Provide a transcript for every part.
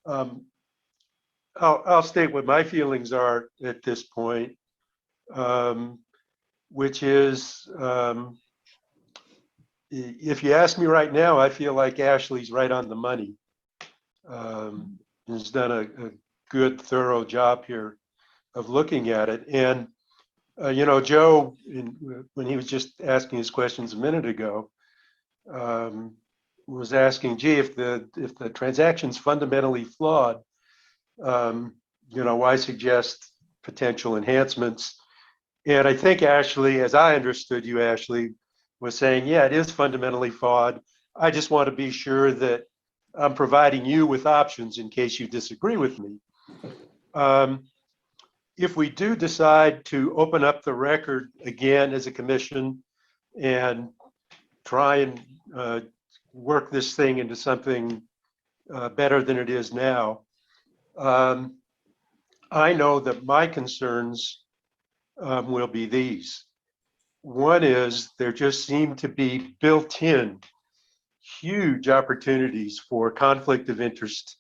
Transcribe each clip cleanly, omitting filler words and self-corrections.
Um, I'll state what my feelings are at this point, which is, if you ask me right now, I feel like Ashley's right on the money. Has done a good, thorough job here of looking at it. And, Joe, when he was just asking his questions a minute ago, was asking, gee, if the transaction's fundamentally flawed, why suggest potential enhancements? And I think Ashley, as I understood you, Ashley, was saying, yeah, it is fundamentally flawed. I just want to be sure that I'm providing you with options in case you disagree with me. If we do decide to open up the record again as a commission and try and work this thing into something better than it is now, I know that my concerns will be these. One is there just seem to be built-in huge opportunities for conflict of interest,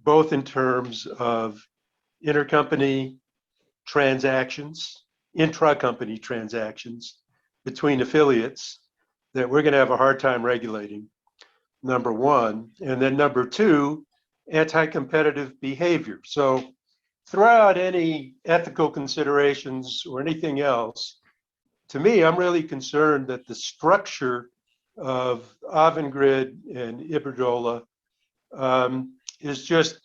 both in terms of intercompany transactions, intra-company transactions between affiliates that we're going to have a hard time regulating, number one. And then number two, anti-competitive behavior. So throw out any ethical considerations or anything else. To me, I'm really concerned that the structure of Avangrid and Iberdrola is just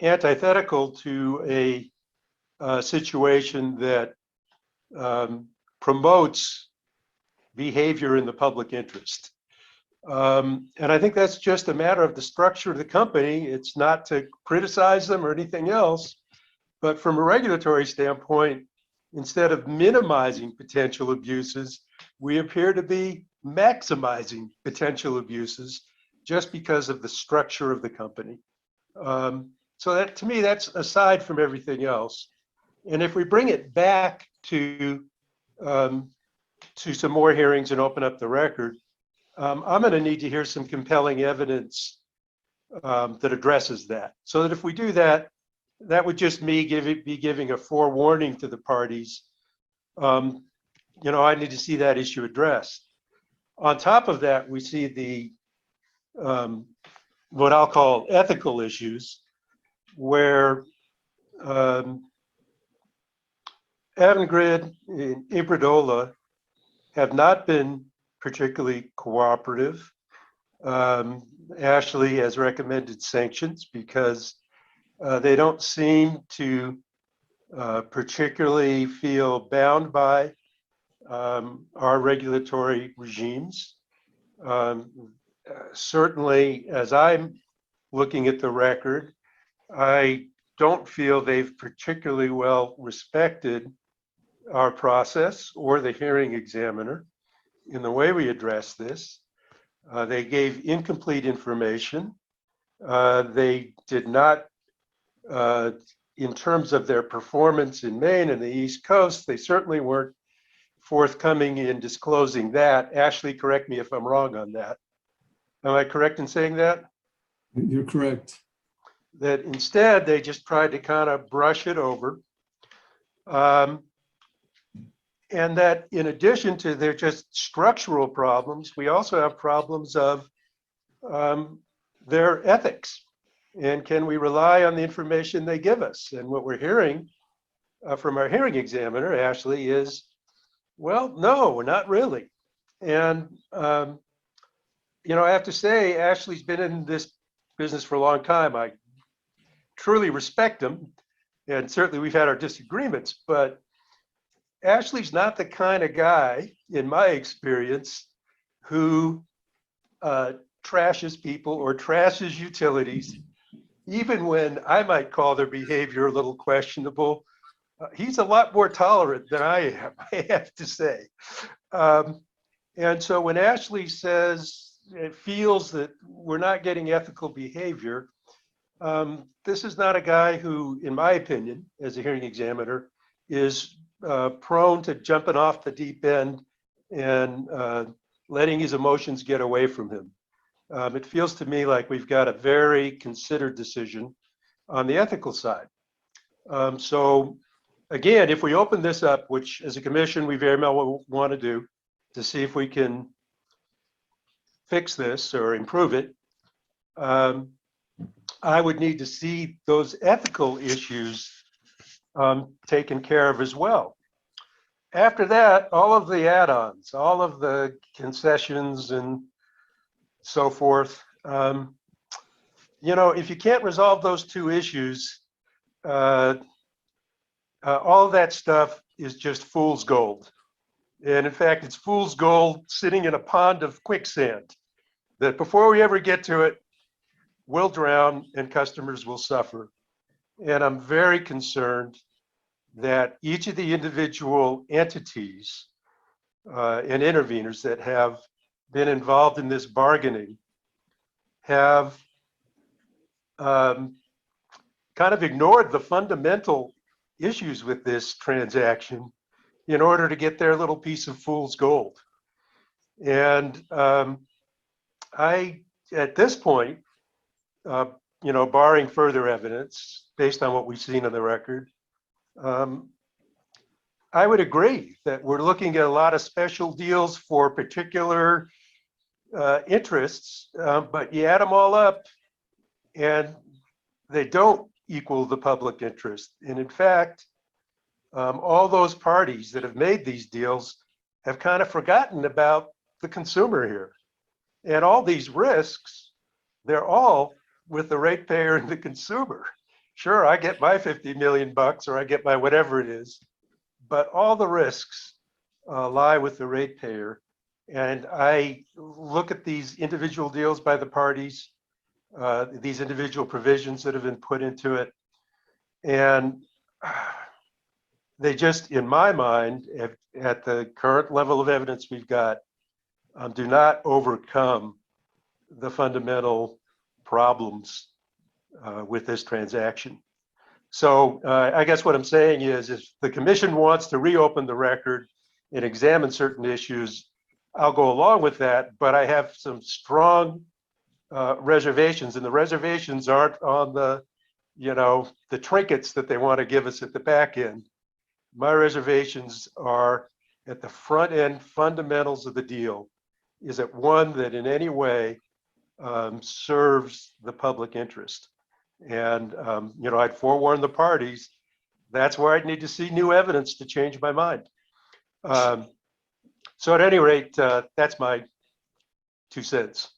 antithetical to a situation that promotes behavior in the public interest. And I think that's just a matter of the structure of the company. It's not to criticize them or anything else, but from a regulatory standpoint, instead of minimizing potential abuses, we appear to be maximizing potential abuses just because of the structure of the company. So that, to me, that's aside from everything else. And if we bring it back to some more hearings and open up the record, I'm going to need to hear some compelling evidence that addresses that. So that if we do that, that would just be giving a forewarning to the parties. I need to see that issue addressed. On top of that, we see the what I'll call ethical issues, where Avangrid and Iberdrola have not been particularly cooperative. Ashley has recommended sanctions because they don't seem to particularly feel bound by our regulatory regimes. Certainly, as I'm looking at the record, I don't feel they've particularly well respected our process or the hearing examiner in the way we address this. They gave incomplete information. They did not, in terms of their performance in Maine and the East Coast, they certainly weren't forthcoming in disclosing that. Ashley, correct me if I'm wrong on that. Am I correct in saying that? You're correct. That instead, they just tried to kind of brush it over. And that in addition to their just structural problems, we also have problems of their ethics. And can we rely on the information they give us? And what we're hearing from our hearing examiner, Ashley, is, well, no, not really. And, I have to say, Ashley's been in this business for a long time. I truly respect him. And certainly we've had our disagreements, but Ashley's not the kind of guy, in my experience, who trashes people or trashes utilities, even when I might call their behavior a little questionable. He's a lot more tolerant than I am, I have to say. And so when Ashley says it feels that we're not getting ethical behavior, this is not a guy who, in my opinion, as a hearing examiner, is prone to jumping off the deep end and letting his emotions get away from him. it feels to me like we've got a very considered decision on the ethical side. So again, if we open this up, which as a commission we very well want to do, to see if we can fix this or improve it, I would need to see those ethical issues taken care of as well. After that, all of the add-ons, all of the concessions and so forth, if you can't resolve those two issues, all of that stuff is just fool's gold. And in fact, it's fool's gold sitting in a pond of quicksand that before we ever get to it, we'll drown and customers will suffer. And I'm very concerned that each of the individual entities and interveners that have been involved in this bargaining have kind of ignored the fundamental issues with this transaction in order to get their little piece of fool's gold. And at this point, barring further evidence based on what we've seen on the record, I would agree that we're looking at a lot of special deals for particular interests, but you add them all up and they don't equal the public interest. And in fact, all those parties that have made these deals have kind of forgotten about the consumer here. And all these risks, they're all with the ratepayer and the consumer. Sure, I get my 50 million bucks or I get my whatever it is, but all the risks lie with the ratepayer. And I look at these individual deals by the parties, these individual provisions that have been put into it, and they just, in my mind, at the current level of evidence we've got, do not overcome the fundamental problems with this transaction. So I guess what I'm saying is if the commission wants to reopen the record and examine certain issues, I'll go along with that, but I have some strong reservations, and the reservations aren't on the trinkets that they want to give us at the back end. My reservations are at the front end fundamentals of the deal. Is it one that in any way serves the public interest? And I'd forewarn the parties, that's where I'd need to see new evidence to change my mind. So at any rate, that's my 2 cents.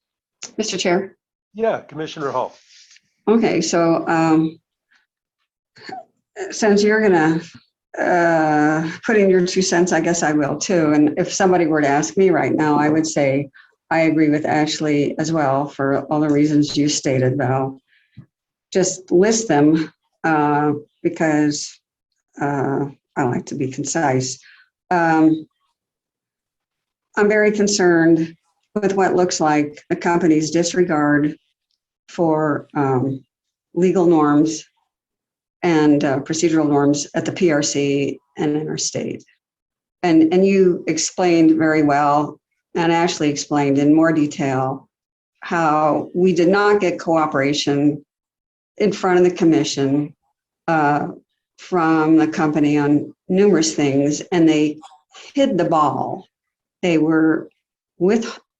Mr. Chair. Yeah, Commissioner Hall. Okay, so since you're gonna put in your 2 cents, I guess I will too. And if somebody were to ask me right now, I would say I agree with Ashley as well for all the reasons you stated, Val. Just list them because I like to be concise. I'm very concerned with what looks like the company's disregard for legal norms and procedural norms at the PRC and interstate. And you explained very well, and Ashley explained in more detail, how we did not get cooperation in front of the commission from the company on numerous things, and they hid the ball. They were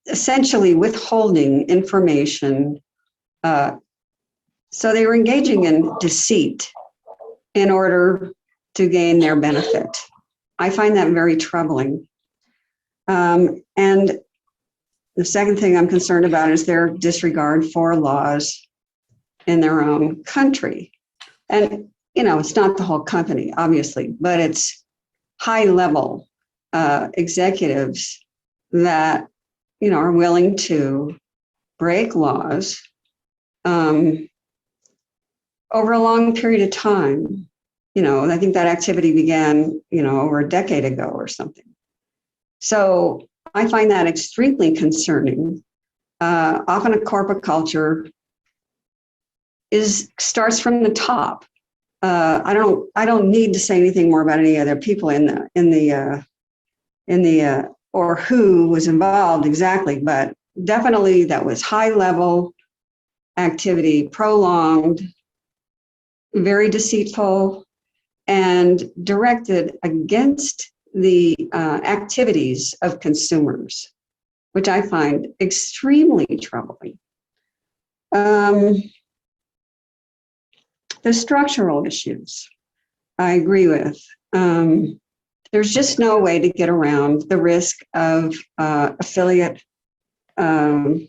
essentially withholding information. So they were engaging in deceit in order to gain their benefit. I find that very troubling. And the second thing I'm concerned about is their disregard for laws in their own country. And, it's not the whole company, obviously, but it's high level executives that, are willing to break laws over a long period of time. I think that activity began, over a decade ago or something. So I find that extremely concerning. Often a corporate culture starts from the top. I don't need to say anything more about any other people in the or who was involved exactly, but definitely that was high level activity, prolonged, very deceitful, and directed against the activities of consumers, which I find extremely troubling. The structural issues, I agree with. There's just no way to get around the risk of affiliate, the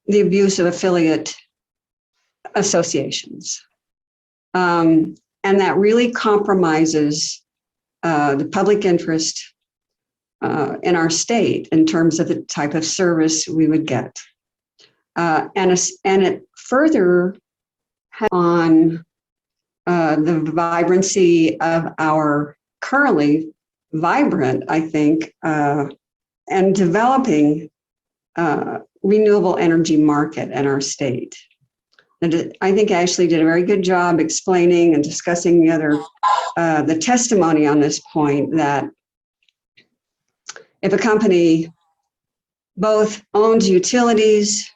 abuse of affiliate associations. And that really compromises the public interest in our state in terms of the type of service we would get. And it further on the vibrancy of our currently vibrant, I think, and developing renewable energy market in our state. And I think Ashley did a very good job explaining and discussing the testimony on this point, that if a company both owns utilities,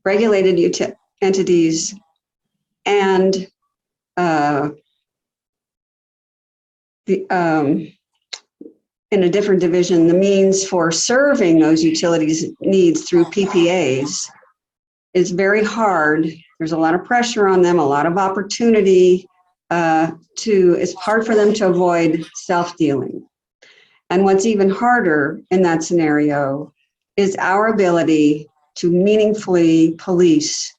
regulated entities, and in a different division, the means for serving those utilities needs through PPAs is very hard. There's a lot of pressure on them, a lot of opportunity it's hard for them to avoid self-dealing. And what's even harder in that scenario is our ability to meaningfully police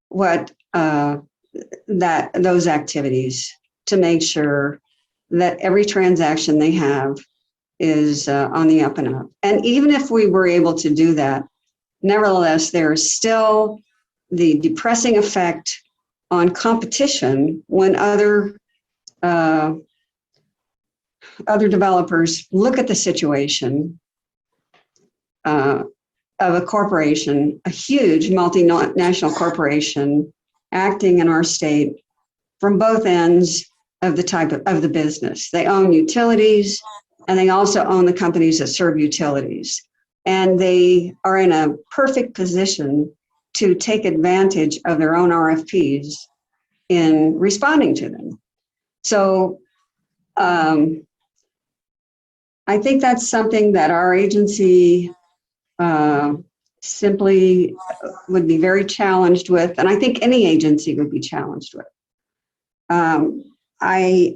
what those activities, to make sure that every transaction they have is on the up and up. And even if we were able to do that, nevertheless, there is still the depressing effect on competition when other developers look at the situation of a corporation, a huge multinational corporation acting in our state from both ends of the business. They own utilities, and they also own the companies that serve utilities. And they are in a perfect position to take advantage of their own RFPs in responding to them. So I think that's something that our agency simply would be very challenged with, and I think any agency would be challenged with. I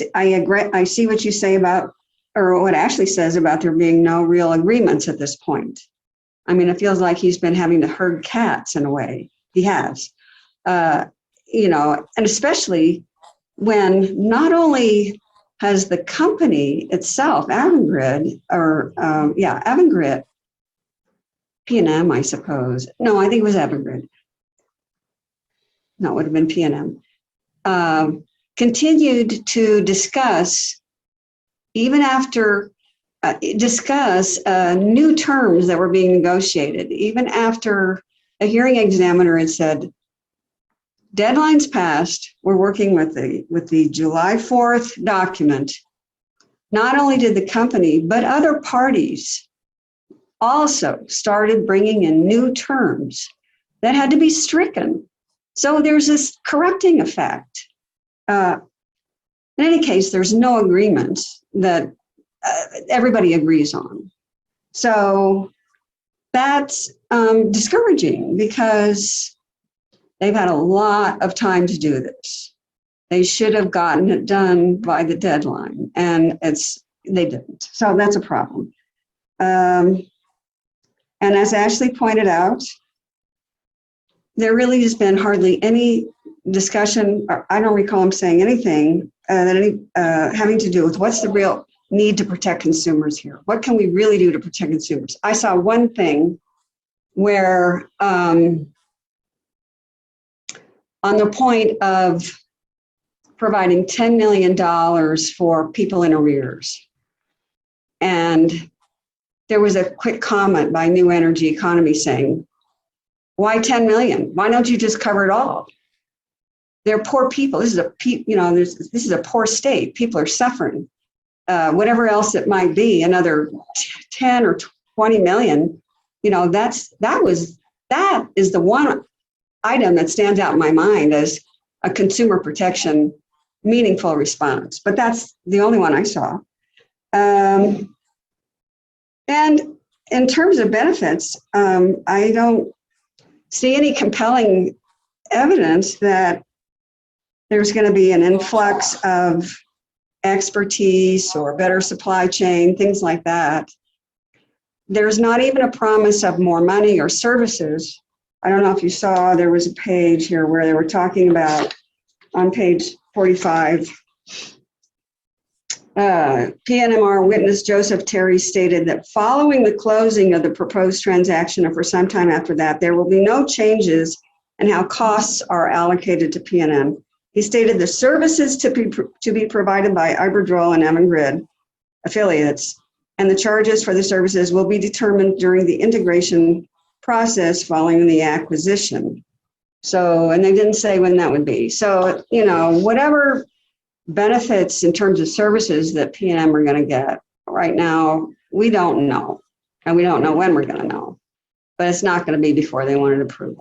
agree. I see what you say about, or what Ashley says about there being no real agreements at this point. I mean, it feels like he's been having to herd cats in a way. He has, and especially when not only has the company itself, Avangrid, Avangrid, PNM, I suppose. No, I think it was Avangrid. No, it would have been PNM. Continued to discuss, even after new terms that were being negotiated, even after a hearing examiner had said, deadlines passed, we're working with the July 4th document. Not only did the company, but other parties also started bringing in new terms that had to be stricken. So there's this correcting effect. In any case, there's no agreement that everybody agrees on. So that's discouraging, because they've had a lot of time to do this. They should have gotten it done by the deadline, and they didn't. So that's a problem. And as Ashley pointed out, there really has been hardly any discussion, or I don't recall him saying anything having to do with what's the real need to protect consumers here. What can we really do to protect consumers? I saw one thing where on the point of providing $10 million for people in arrears. And there was a quick comment by New Energy Economy saying, why 10 million? Why don't you just cover it all? They're poor people. This is a poor state. People are suffering. Whatever else it might be, another 10 or 20 million, that is the one item that stands out in my mind as a consumer protection meaningful response, but that's the only one I saw. And in terms of benefits, I don't see any compelling evidence that there's going to be an influx of expertise or better supply chain, things like that. There's not even a promise of more money or services. I don't know if you saw, there was a page here where they were talking about, on page 45, PNMR witness Joseph Terry stated that following the closing of the proposed transaction or for some time after that, there will be no changes in how costs are allocated to PNM. He stated the services to be provided by Iberdrola and Avangrid affiliates and the charges for the services will be determined during the integration process following the acquisition. So, and they didn't say when that would be. So, whatever benefits in terms of services that PNM are going to get right now, we don't know. And we don't know when we're going to know. But it's not going to be before they want it approved.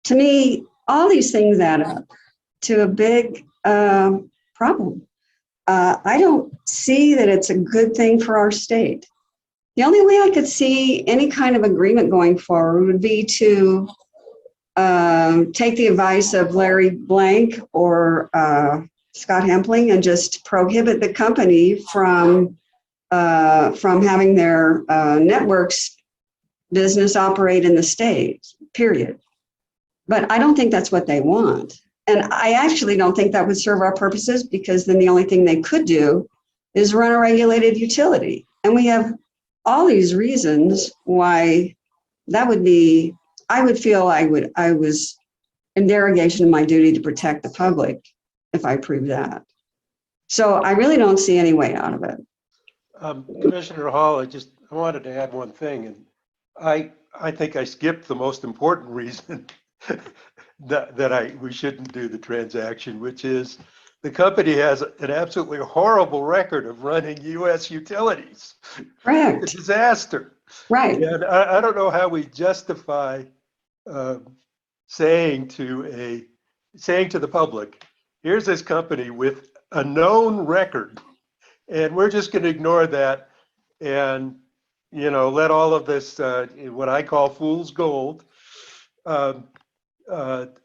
To me, all these things add up to a big problem. I don't see that it's a good thing for our state. The only way I could see any kind of agreement going forward would be to take the advice of Larry Blank or Scott Hempling and just prohibit the company from having their networks business operate in the state, period. But I don't think that's what they want. And I actually don't think that would serve our purposes, because then the only thing they could do is run a regulated utility. And we have all these reasons why that would be, I would feel I was in derogation of my duty to protect the public if I proved that. So I really don't see any way out of it. Commissioner Hall, I wanted to add one thing, and I think I skipped the most important reason that we shouldn't do the transaction, which is the company has an absolutely horrible record of running U.S. utilities. Correct. It's a disaster. Right. And I don't know how we justify saying to the public, here's this company with a known record, and we're just going to ignore that and let all of this what I call fool's gold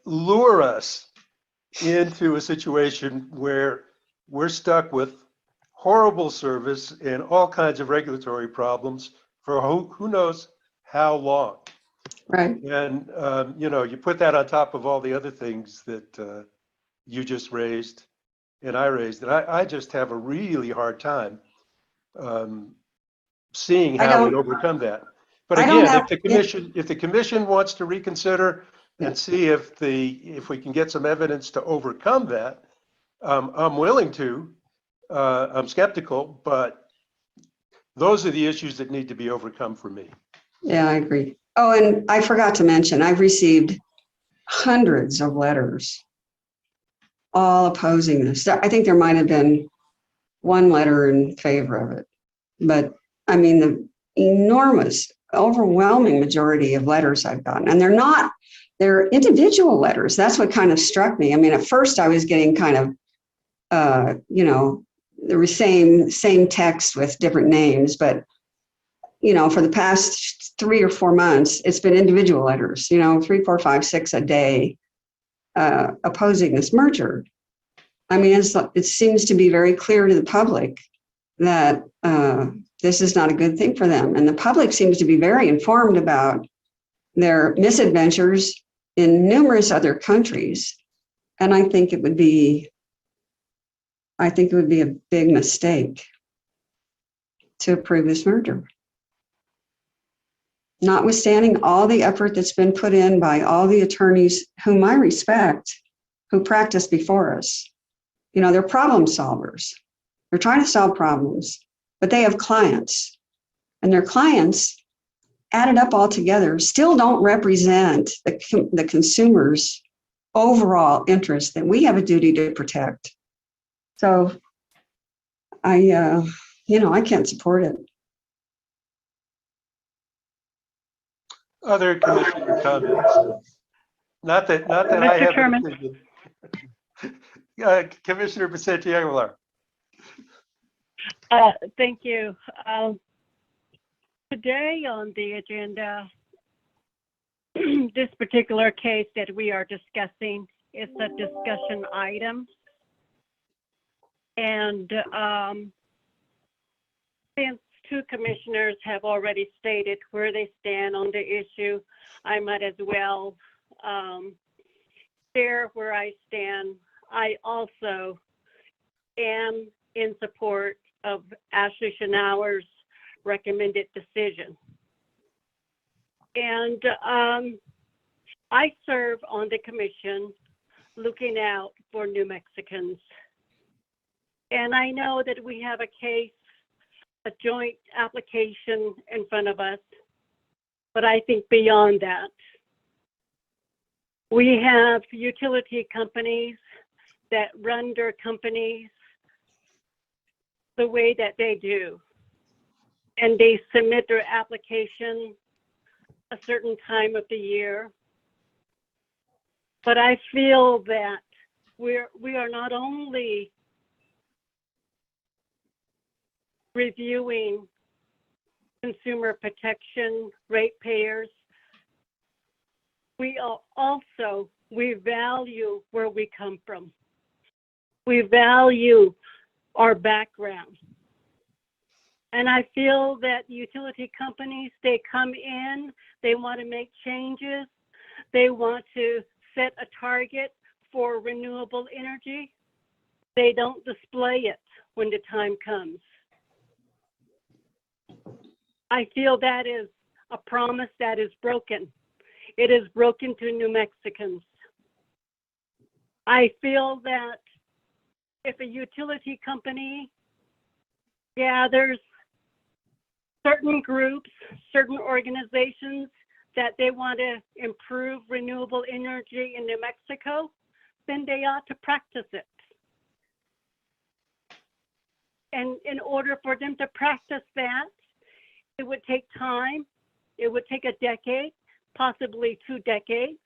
lure us into a situation where we're stuck with horrible service and all kinds of regulatory problems for who knows how long. Right. And, you put that on top of all the other things that you just raised and I raised, and I just have a really hard time seeing how we overcome that. But again, if the commission wants to reconsider and see if we can get some evidence to overcome that, I'm willing to. I'm skeptical, but those are the issues that need to be overcome for me. Yeah, I agree. Oh, and I forgot to mention, I've received hundreds of letters all opposing this. I think there might have been one letter in favor of it, but I mean, the enormous, overwhelming majority of letters I've gotten, and they're individual letters. That's what kind of struck me. I mean, at first I was getting kind of, there was same text with different names, but for the past 3 or 4 months, it's been individual letters, 3, 4, 5, 6 a day, opposing this merger. I mean, it seems to be very clear to the public that this is not a good thing for them. And the public seems to be very informed about their misadventures in numerous other countries. And I think it would be a big mistake to approve this merger. Notwithstanding all the effort that's been put in by all the attorneys whom I respect, who practiced before us. They're problem solvers. They're trying to solve problems, but they have clients. And their clients, added up all together, still don't represent the consumer's overall interest that we have a duty to protect. So I can't support it. other commissioner comments? Not that I Mr. have an Chairman. opinion. Commissioner Vicente Aguilar. Thank you. Today on the agenda, this particular case that we are discussing is a discussion item. And since two commissioners have already stated where they stand on the issue, I might as well share where I stand. I also am in support of Ashley Schnauer's recommended decision. And I serve on the commission looking out for New Mexicans. And I know that we have a case, a joint application in front of us, but I think beyond that, we have utility companies that run their companies the way that they do. And they submit their application a certain time of the year. But I feel that we are not only reviewing consumer protection ratepayers, we value where we come from. We value our background. And I feel that utility companies, they come in, they want to make changes, they want to set a target for renewable energy. They don't display it when the time comes. I feel that is a promise that is broken. It is broken to New Mexicans. I feel that if a utility company gathers certain groups, certain organizations that they want to improve renewable energy in New Mexico, then they ought to practice it. And in order for them to practice that, it would take time. It would take a decade, possibly 2 decades.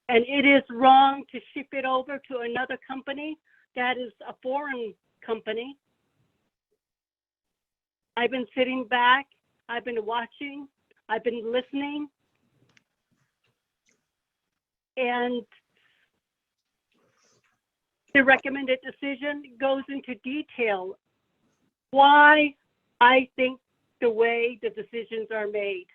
And it is wrong to ship it over to another company that is a foreign company. I've been sitting back, I've been watching, I've been listening. And the recommended decision goes into detail why I think the way the decisions are made.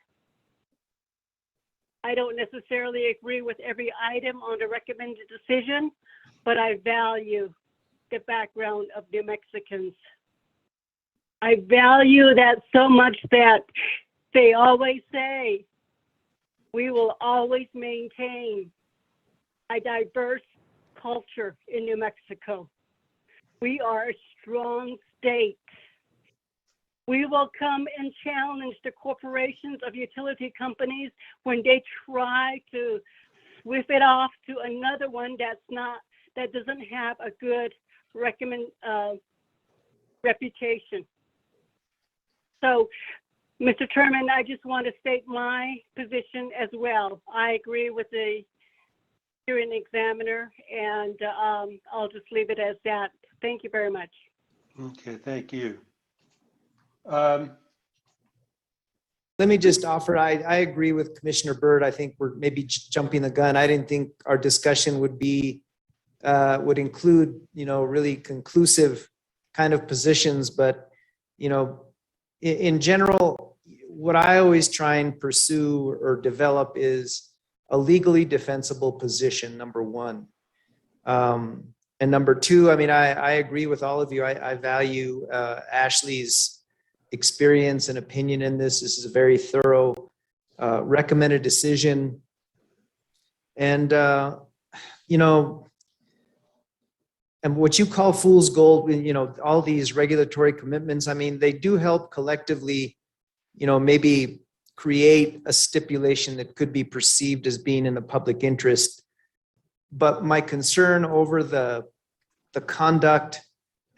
I don't necessarily agree with every item on the recommended decision, but I value the background of New Mexicans. I value that so much that they always say, we will always maintain a diverse culture in New Mexico. We are a strong state. We will come and challenge the corporations of utility companies when they try to whiff it off to another one that doesn't have a good reputation. So, Mr. Chairman, I just want to state my position as well. I agree with the hearing examiner, and I'll just leave it as that. Thank you very much. Okay, thank you. Let me just offer, I agree with Commissioner Byrd. I think we're maybe jumping the gun. I didn't think our discussion would include, really conclusive kind of positions, but, in general, what I always try and pursue or develop is a legally defensible position, number one. And number two, I agree with all of you. I value Ashley's experience and opinion in this. This is a very thorough recommended decision. And, and what you call fool's gold, all these regulatory commitments, they do help collectively, maybe create a stipulation that could be perceived as being in the public interest. But my concern over the conduct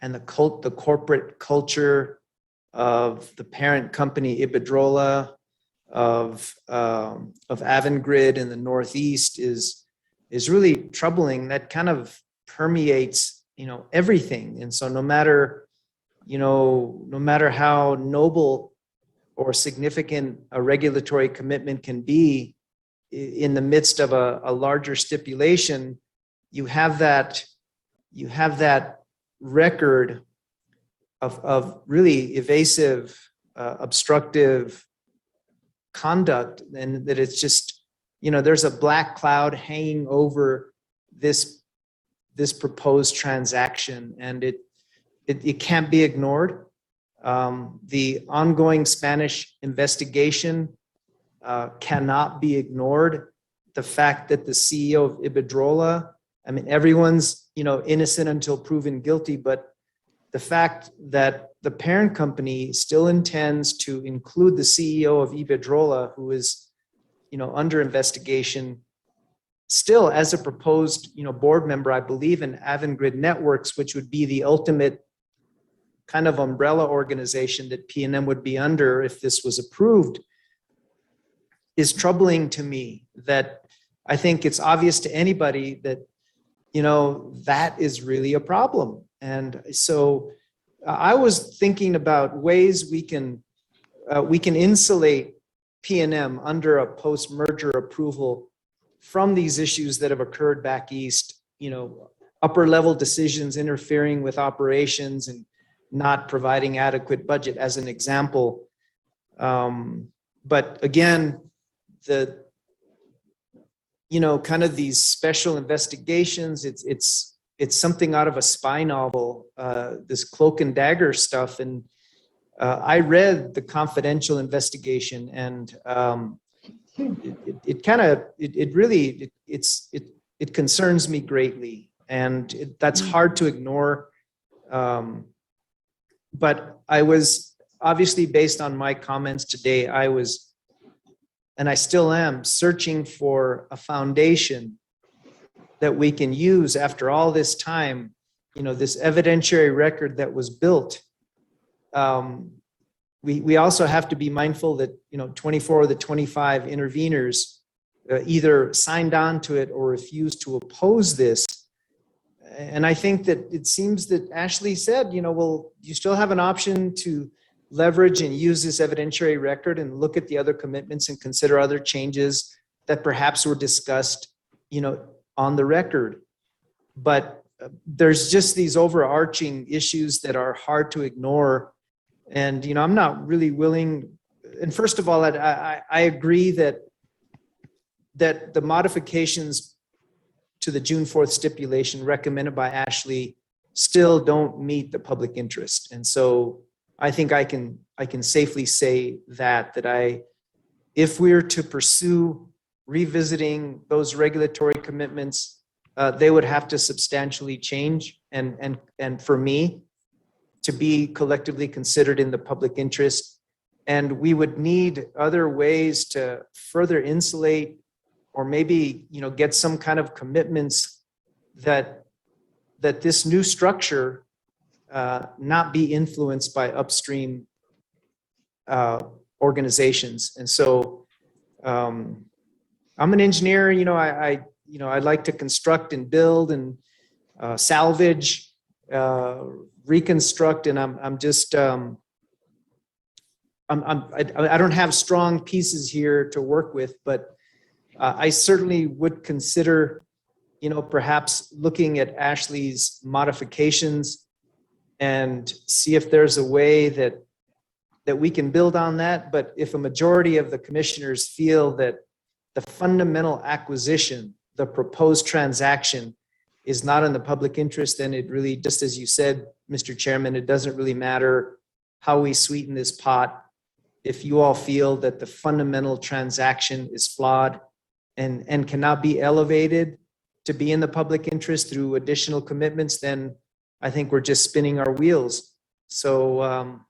and the corporate culture of the parent company Iberdrola, Avangrid in the Northeast is really troubling. That kind of permeates, everything. And so no matter how noble or significant a regulatory commitment can be in the midst of a larger stipulation, you have that record of really evasive, obstructive conduct, and that it's just, there's a black cloud hanging over this proposed transaction, and it can't be ignored. The ongoing Spanish investigation cannot be ignored. The fact that the CEO of Iberdrola, everyone's, innocent until proven guilty, but the fact that the parent company still intends to include the CEO of Iberdrola, who is, under investigation, still as a proposed, board member, I believe, in Avangrid Networks, which would be the ultimate kind of umbrella organization that PNM would be under if this was approved, is troubling to me. That I think it's obvious to anybody that, that is really a problem. And so I was thinking about ways we can insulate PNM under a post-merger approval from these issues that have occurred back east, upper level decisions interfering with operations and not providing adequate budget as an example. But again, kind of these special investigations, it's something out of a spy novel, this cloak and dagger stuff. And I read the confidential investigation, and it concerns me greatly, and that's hard to ignore. But I was obviously, based on my comments today, I was, and I still am, searching for a foundation that we can use after all this time, this evidentiary record that was built. We also have to be mindful that, 24 of the 25 interveners either signed on to it or refused to oppose this. And I think that it seems that Ashley said, well, you still have an option to leverage and use this evidentiary record and look at the other commitments and consider other changes that perhaps were discussed, on the record. But there's just these overarching issues that are hard to ignore. And, I'm not really willing. And first of all, I agree that the modifications to the June 4th stipulation recommended by Ashley still don't meet the public interest. And so I think I can safely say that if we're to pursue revisiting those regulatory commitments, they would have to substantially change, and for me to be collectively considered in the public interest. And we would need other ways to further insulate, or maybe, get some kind of commitments that this new structure not be influenced by upstream organizations. And so I'm an engineer, I like to construct and build and salvage, reconstruct, and I don't have strong pieces here to work with, but I certainly would consider, perhaps looking at Ashley's modifications and see if there's a way that we can build on that. But if a majority of the commissioners feel that the fundamental acquisition, the proposed transaction, is not in the public interest, then it really, just as you said, Mr. Chairman, it doesn't really matter how we sweeten this pot. If you all feel that the fundamental transaction is flawed and cannot be elevated to be in the public interest through additional commitments, then I think we're just spinning our wheels. So